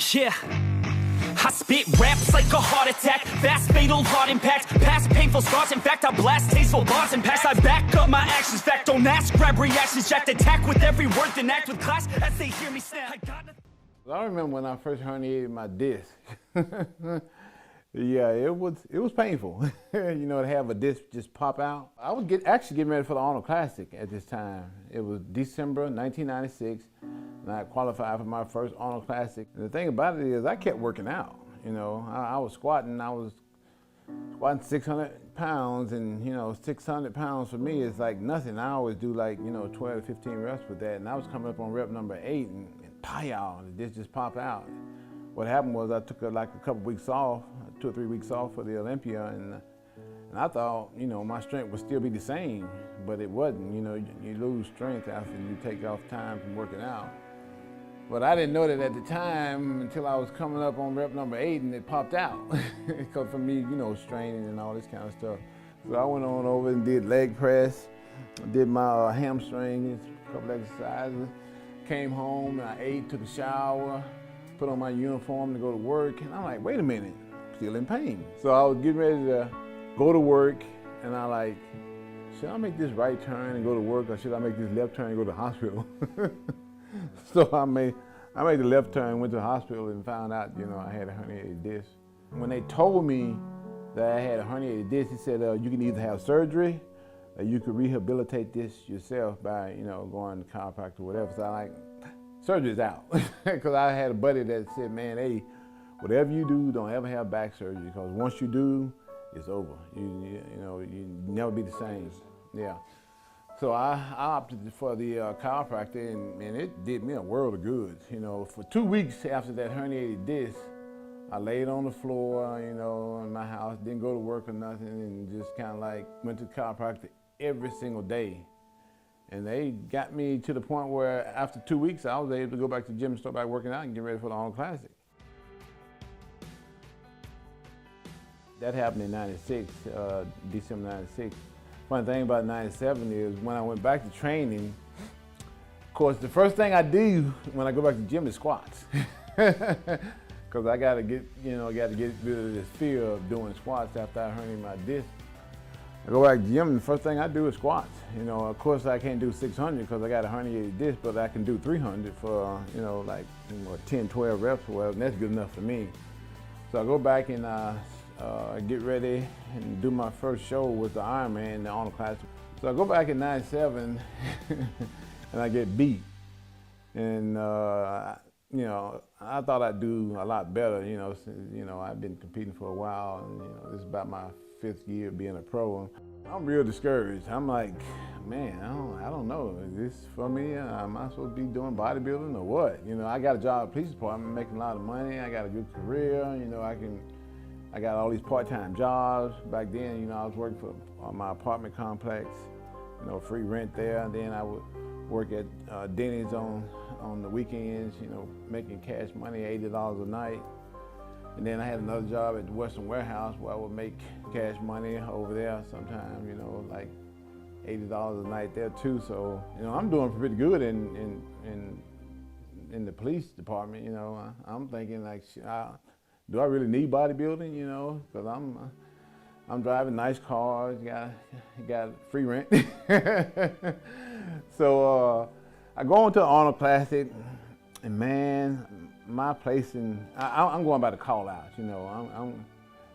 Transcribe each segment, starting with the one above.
Yeah, I spit raps like a heart attack, fast fatal heart impact, past painful scars, in fact I blast tasteful bars and packs. I back up my actions, fact don't ask, grab reactions, jacked attack with every word, then act with class as they hear me snap. I remember when I first herniated my disc. Yeah, it was painful, you know, to have a disc just pop out. I was actually getting ready for the Arnold Classic at this time. It was December 1996, and I qualified for my first Arnold Classic. And the thing about it is I kept working out, you know. I was squatting 600 pounds, and you know, 600 pounds for me is like nothing. I always do like, you know, 12 to 15 reps with that, and I was coming up on rep number 8, and pow, the disc just popped out. What happened was I took like a couple weeks off, 2 or 3 weeks off for the Olympia, and I thought, you know, my strength would still be the same, but it wasn't. You know, you lose strength after you take off time from working out. But I didn't know that at the time until I was coming up on rep number 8 and it popped out. Because for me, you know, straining and all this kind of stuff. So I went on over and did leg press, did my hamstrings, a couple exercises, came home, and I ate, took a shower, put on my uniform to go to work, and I'm like, wait a minute, I'm still in pain. So I was getting ready to go to work, and I like, should I make this right turn and go to work, or should I make this left turn and go to the hospital? So I made the left turn, went to the hospital, and found out, you know, I had a herniated disc. When they told me that I had a herniated disc, he said, you can either have surgery, or you could rehabilitate this yourself by, you know, going to chiropractor or whatever. So I like, surgery's out. Because I had a buddy that said, man, hey, whatever you do, don't ever have back surgery, because once you do, it's over. You know, you never be the same. Yeah. So I opted for the chiropractor, and it did me a world of good. You know, for 2 weeks after that herniated disc, I laid on the floor, you know, in my house, didn't go to work or nothing, and just kind of like went to chiropractor every single day. And they got me to the point where after 2 weeks, I was able to go back to the gym and start back working out and get ready for the Arnold Classic. That happened in '96, December '96. Funny thing about '97 is when I went back to training, of course, the first thing I do when I go back to the gym is squats. Because I got to get rid of this fear of doing squats after I herniated my disc. I go back to the gym, and the first thing I do is squats. You know, of course I can't do 600 because I got a herniated disc, but I can do 300 for, you know, like 10, 12 reps or whatever, and that's good enough for me. So I go back and get ready and do my first show with the Ironman, the Arnold Classic. So I go back in '97 and I get beat. And, you know, I thought I'd do a lot better, you know, since, you know, I've been competing for a while, and, you know, this is about my 5th year being a pro. I'm real discouraged. I'm like, man, I don't know. Is this for me? Am I supposed to be doing bodybuilding or what? You know, I got a job at the police department, making a lot of money. I got a good career. You know, I got all these part-time jobs. Back then, you know, I was working for my apartment complex, you know, free rent there. And then I would work at Denny's on the weekends, you know, making cash money, $80 a night. And then I had another job at the Western Warehouse where I would make cash money over there sometimes, you know, like $80 a night there too. So, you know, I'm doing pretty good in the police department, you know. I'm thinking like, do I really need bodybuilding, you know? Because I'm driving nice cars, got free rent. So I go on to the Arnold Classic, and man, my place I'm going by the call outs, you know.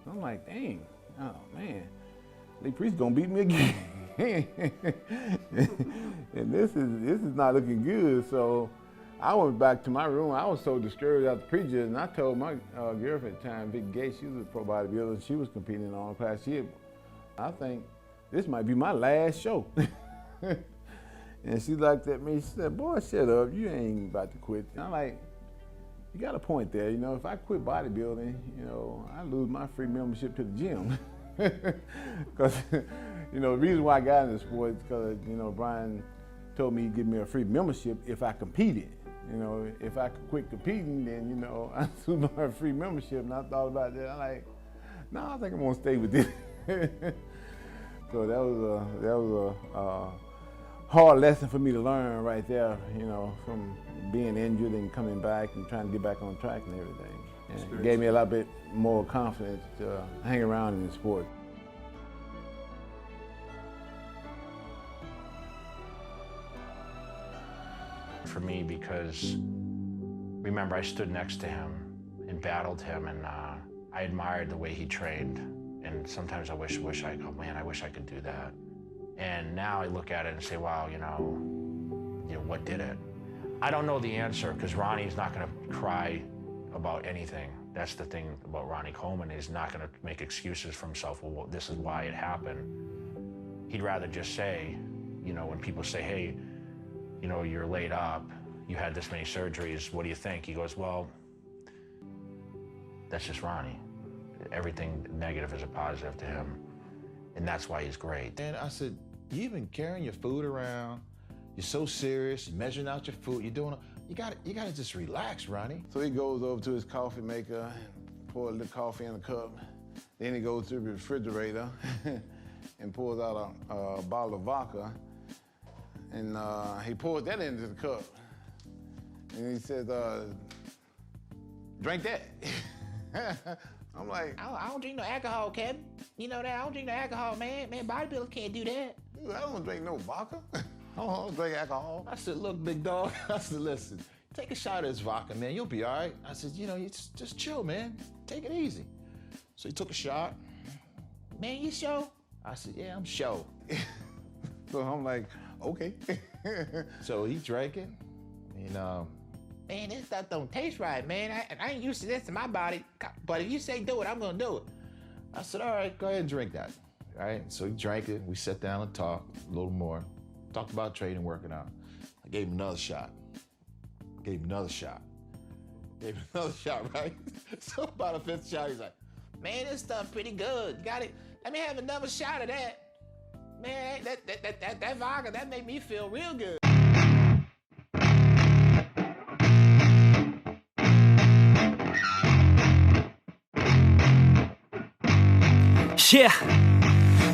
I'm like, dang, oh man, Lee Priest gonna beat me again. And this is not looking good. So I went back to my room. I was so discouraged after pre-judge, and I told my girlfriend at the time, Vicky Gates, she was a pro bodybuilder, and she was competing in the Arnold Class. I think this might be my last show. And she looked at me, she said, boy, shut up, you ain't about to quit. And I'm like, you got a point there, you know, if I quit bodybuilding, you know, I lose my free membership to the gym. Because, you know, the reason why I got into sport is because, you know, Brian told me he'd give me a free membership if I competed. You know, if I could quit competing, then, you know, I lose my free membership. And I thought about that. I'm like, no, I think I'm gonna stay with this. So that was a hard lesson for me to learn right there, you know, from being injured and coming back and trying to get back on track and everything. And it gave me a lot bit more confidence to hang around in the sport. For me, because remember I stood next to him and battled him, and I admired the way he trained, and sometimes I wish I could do that. And now I look at it and say, wow, you know, what did it? I don't know the answer, because Ronnie's not going to cry about anything. That's the thing about Ronnie Coleman. He's not going to make excuses for himself. Well, this is why it happened. He'd rather just say, you know, when people say, hey, you know, you're laid up, you had this many surgeries, what do you think? He goes, well, that's just Ronnie. Everything negative is a positive to him, and that's why he's great. And I said, you've been carrying your food around, you're so serious, you're measuring out your food, you're doing, you gotta just relax, Ronnie. So he goes over to his coffee maker, pours the coffee in a cup, then he goes to the refrigerator and pulls out a bottle of vodka, and he pours that into the cup. And he says, drink that. I'm like, I don't drink no alcohol, Kevin. You know that? I don't drink no alcohol, man. Man, bodybuilders can't do that. Dude, I don't drink no vodka. I don't drink alcohol. I said, look, big dog. I said, listen, take a shot of this vodka, man. You'll be all right. I said, you know, you just chill, man. Take it easy. So he took a shot. Man, you sure? I said, yeah, I'm sure. So I'm like, okay. So he drank it, and man, this stuff don't taste right, man. I ain't used to this in my body, but if you say do it, I'm gonna do it. I said, all right, go ahead and drink that. All right, so he drank it. We sat down and talked a little more. Talked about training and working out. I gave him another shot. Gave him another shot. Gave him another shot, right? So about a fifth shot, he's like, man, this stuff pretty good. You got it. Let me have another shot of that. Man, that vodka, that made me feel real good. Yeah,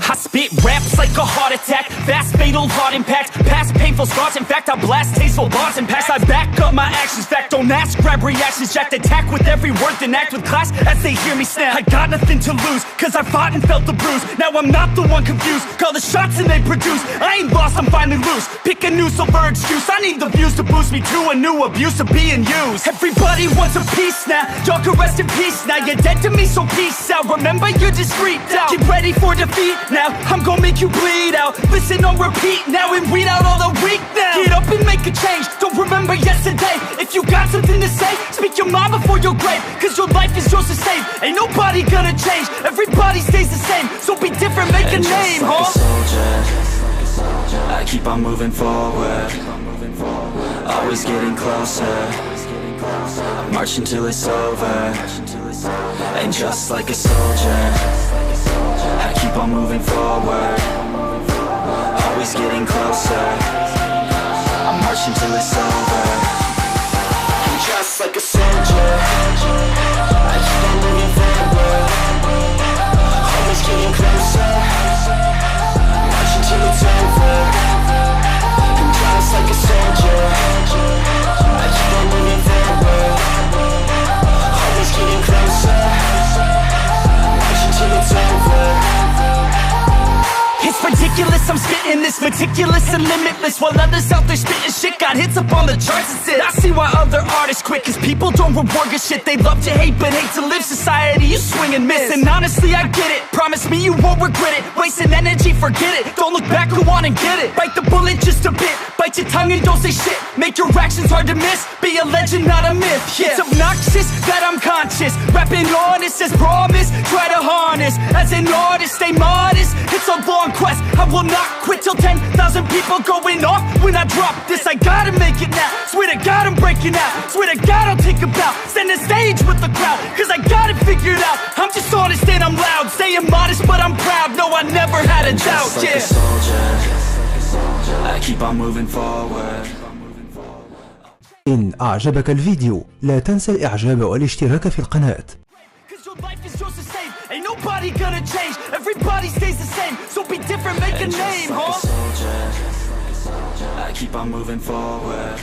I spit raps like a heart attack, fast fatal heart impact, past painful scars, in fact I blast tasteful bars and packs. I back up my actions, fact don't ask, grab reactions, jacked attack with every word, then act with class as they hear me snap. I got nothing to lose, cause I fought and felt the bruise, now I'm not the one confused, call the shots and they produce, I ain't lost, I'm finally loose, pick a new silver excuse, I need the views to boost me to a new abuse of being used. Everybody wants a piece now, y'all can rest in peace now, you're dead to me so peace out, remember you're discreet out, get ready for defeat now, I'm gonna make you bleed out, listen on repeat now and weed out all the weak now. Get up and make a change, don't remember yesterday, if you got something to say, speak your mind before your grave, cause your life is yours to save, ain't nobody gonna change, everybody stays the same, so be different, make a name, like a soldier, I keep on moving forward, always getting closer, marching till it's over, and just like a soldier, I keep on moving forward, always getting closer, I'm marching till it's over. And just like a soldier, I keep on moving forward, always getting closer, marching till it's over. And just like a soldier, I keep on moving forward, always getting closer, marching till it's over. It's ridiculous, I'm spitting this meticulous and limitless, while others out there spitting shit got hits up on the charts and shit. I see why other artists quit, cause people don't reward good shit. They love to hate but hate to live. Society, you swing and miss, and honestly I get it, promise me you won't regret it. Wasting energy, forget it, don't look back, go on and get it. Bite the bullet just a bit, bite your tongue and don't say shit. Make your actions hard to miss, be a legend not a myth, yeah. It's obnoxious that I'm conscious, rapping honest as promise, try to harness. As an artist, stay modest, it's a long quest, I will not quit till 10,000 people going off when I drop this. I gotta make it now, swear to God I'm breaking out, swear to God I'll take a bow, stand the stage with the crowd, cause I got it figured out. I'm just honest and I'm loud, staying modest but I'm proud, no I never had a doubt, like a soldier, I keep on moving forward. إن أعجبك الفيديو لا تنسى الإعجاب والاشتراك في القناة. Life is yours to save, ain't nobody gonna change, everybody stays the same, so be different, make a name, huh? I keep on moving forward,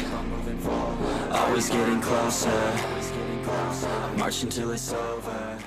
always getting closer, marching till it's over.